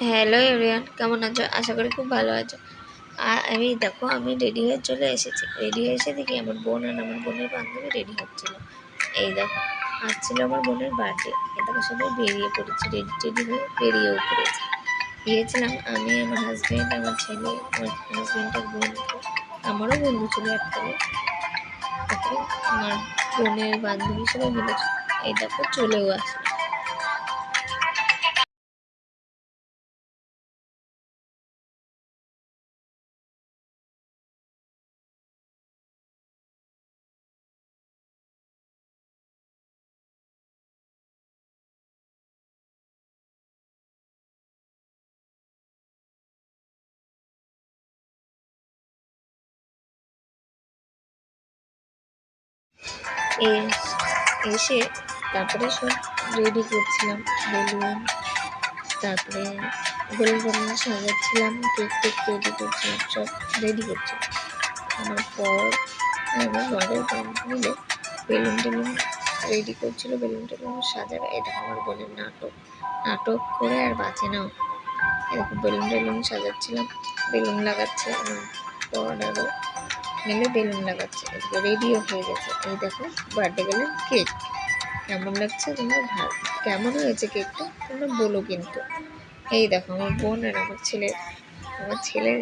Hello everyone, কেমন আছো? আশা করি খুব ভালো আছো। আর আমি দেখো, আমি রেডি হয়ে চলে এসেছি। রেডি হয়ে এসে দেখি আমার বোন আর আমার বোনের বান্ধবী রেডি হচ্ছিল। এই দেখো, আসছিল আমার বোনের বার্থডে। এ দেখো, সবাই বেরিয়ে পড়েছি, রেডি টেডি হয়ে বেরিয়েও পড়েছি। গিয়েছিলাম আমি, আমার হাজব্যান্ড, আমার ছেলে, আমার হাজব্যান্ডের বন্ধু, আমারও বন্ধু ছিল একটারে। তারপরে আমার বোনের বান্ধবী সবাই মিলে এই দেখো চলেও আসলো। এসে তারপরে সব রেডি করছিলাম, বেলুন, তারপরে বেলুন বেলুন সাজাচ্ছিলাম, কেক টেক রেডি করছিলাম, সব রেডি করছিলাম। আমার পর আমার বরের বন্ধু মিলে বেলুন টেলুন রেডি করছিল, বেলুন টেলুন সাজাবে। এটা আমার বোনের নাটক নাটক করে আর বাঁচে নাও। এরকম বেলুন টেলুন সাজাচ্ছিলাম, বেলুন লাগাচ্ছে আমার বর, আরও মিলে বেলুন লাগাচ্ছে। রেডিও হয়ে গেছে। এই দেখো, বার্থডে গেলে কেক কেমন লাগছে তোমরা কেমন হয়েছে কেকটা তোমরা বলো কিন্তু। এই দেখো, আমার বোন আর আমার ছেলের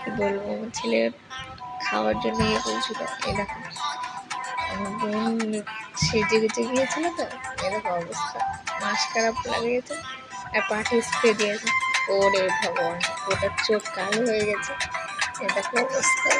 কি বলবো, আমার ছেলের খাওয়ার জন্য ইয়ে করছিল। এই দেখো, আমার বোন সেজে গুজে গিয়েছিল তো, এই দেখো অবস্থা, খারাপ লাগিয়েছে আর পাটি স্প্রে দিয়েছে। ওরে ভগবান, ওটার চোখ কালো হয়ে গেছে। এই দেখো অবস্থা।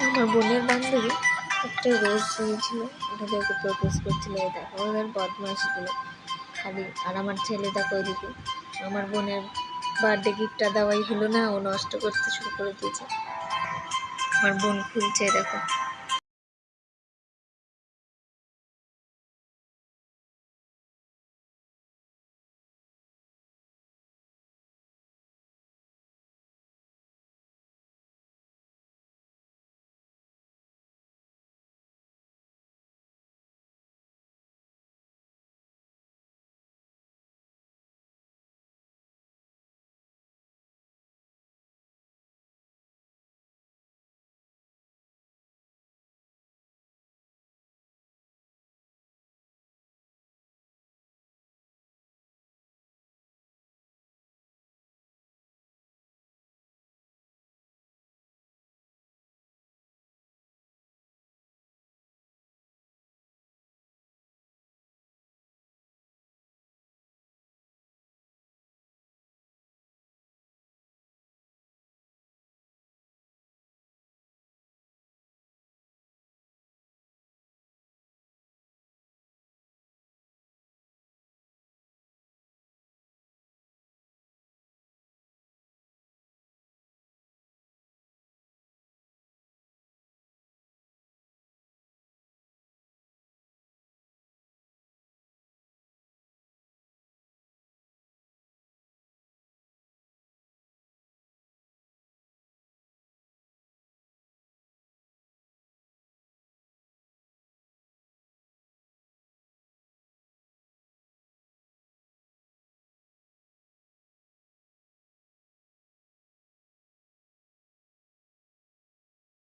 আমার বোনের বান্ধবী একটা রোজ দিয়েছিল, ওটাতে ওকে প্রপোজ করছিল। এই দেখো ওদের বদমাইশিগুলো খালি। আর আমার ছেলে দেখো ওইদিকে, আমার বোনের বার্থডে গিফটটা দেওয়াই হলো না, ও নষ্ট করতে শুরু করে দিয়েছে। আমার বোন খুলছে দেখো।